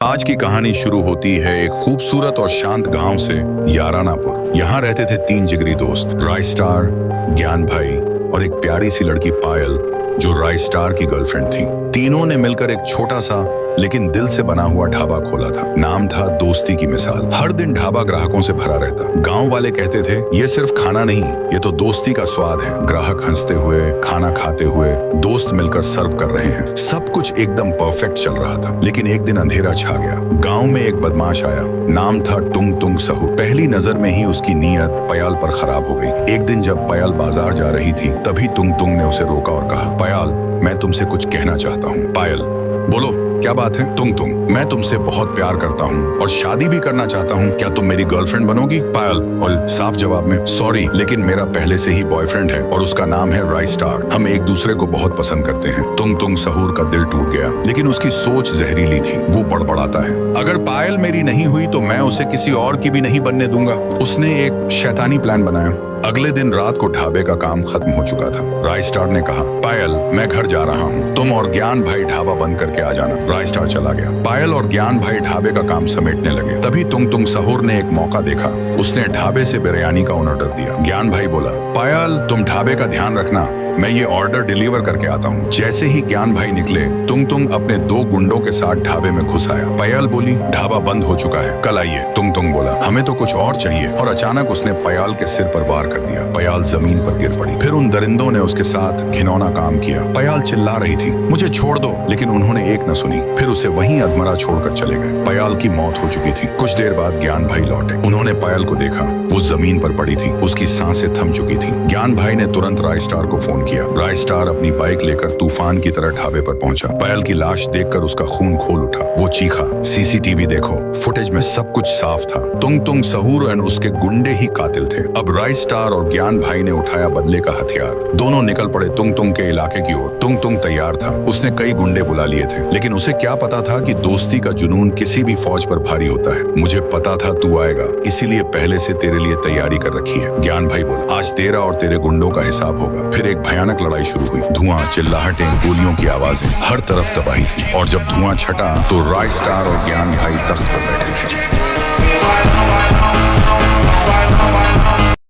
आज की कहानी शुरू होती है एक खूबसूरत और शांत गांव से, यारानापुर। यहाँ रहते थे तीन जिगरी दोस्त, रायस्टार, ज्ञान भाई और एक प्यारी सी लड़की पायल, जो रायस्टार की गर्लफ्रेंड थी। तीनों ने मिलकर एक छोटा सा लेकिन दिल से बना हुआ ढाबा खोला था। नाम था दोस्ती की मिसाल। हर दिन ढाबा ग्राहकों से भरा रहता। गांव वाले कहते थे, ये सिर्फ खाना नहीं, ये तो दोस्ती का स्वाद है। ग्राहक हंसते हुए, खाना खाते हुए, दोस्त मिलकर सर्व कर रहे हैं। सब कुछ एकदम परफेक्ट चल रहा था। लेकिन एक दिन अंधेरा छा गया। गांव में एक बदमाश आया। नाम था टुंग टुंग सहू। पहली नजर में ही उसकी नीयत पयाल पर खराब हो गई। एक दिन जब पयाल बाजार जा रही थी, तभी टुंग टुंग ने उसे रोका और कहा, पयाल, मैं तुमसे कुछ कहना चाहता हूँ। पायल, बोलो, क्या बात है? तुम मैं तुमसे बहुत प्यार करता हूँ और शादी भी करना चाहता हूँ। क्या तुम मेरी गर्लफ्रेंड बनोगी? पायल और साफ जवाब में, सॉरी, लेकिन मेरा पहले से ही बॉयफ्रेंड है और उसका नाम है रायस्टार। हम एक दूसरे को बहुत पसंद करते हैं। तुंग सहूर का दिल टूट गया, लेकिन उसकी सोच जहरीली थी। वो बड़बड़ाता है, अगर पायल मेरी नहीं हुई तो मैं उसे किसी और की भी नहीं बनने दूंगा। उसने एक शैतानी प्लान बनाया। अगले दिन रात को ढाबे का काम खत्म हो चुका था। रायस्टार ने कहा, पायल, मैं घर जा रहा हूँ, तुम और ज्ञान भाई ढाबा बंद करके आ जाना। रायस्टार चला गया। पायल और ज्ञान भाई ढाबे का काम समेटने लगे। तभी तुंग सहूर ने एक मौका देखा। उसने ढाबे से बिरयानी का ऑर्डर दिया। ज्ञान भाई बोला, पायल, तुम ढाबे का ध्यान रखना, मैं ये ऑर्डर डिलीवर करके आता हूँ। जैसे ही ज्ञान भाई निकले, तुंग अपने दो गुंडों के साथ ढाबे में घुस आया। पायल बोली, ढाबा बंद हो चुका है, कल आइए। तुंग बोला, हमें तो कुछ और चाहिए। और अचानक उसने पायल के सिर पर वार कर दिया। पायल जमीन पर गिर पड़ी। फिर उन दरिंदों ने उसके साथ घिनौना काम किया। पायल चिल्ला रही थी, मुझे छोड़ दो, लेकिन उन्होंने एक न सुनी। फिर उसे वहीं अधमरा छोड़कर चले गए। पायल की मौत हो चुकी थी। कुछ देर बाद ज्ञान भाई लौटे। उन्होंने पायल को देखा। वो जमीन पर पड़ी थी, उसकी सांसें थम चुकी थी। ज्ञान भाई ने तुरंत रायस्टार को फोन किया। रायस्टार अपनी बाइक लेकर तूफान की तरह ढाबे पर पहुंचा। पायल की लाश देखकर उसका खून खोल उठा। वो चीखा, सीसीटीवी देखो, फुटेज में सब कुछ साफ था। तुंग सहूर और उसके गुंडे ही कातिल थे। अब रायस्टार और ज्ञान भाई ने उठाया बदले का हथियार। दोनों निकल पड़े तुंग के इलाके की ओर। तुंग तैयार था। उसने कई गुंडे बुला लिए थे, लेकिन उसे क्या पता था कि दोस्ती का जुनून किसी भी फौज पर भारी होता है। मुझे पता था तू आएगा, इसीलिए पहले से तेरे लिए तैयारी कर रखी है। ज्ञान भाई बोला, आज तेरा और तेरे गुंडों का हिसाब होगा। फिर एक भयानक लड़ाई शुरू हुई। धुआं, चिल्लाहटें, गोलियों की आवाजें, हर तरफ तबाही थी। और जब धुआं छटा तो रायस्टार और ज्ञान भाई तख्त पर बैठे थे।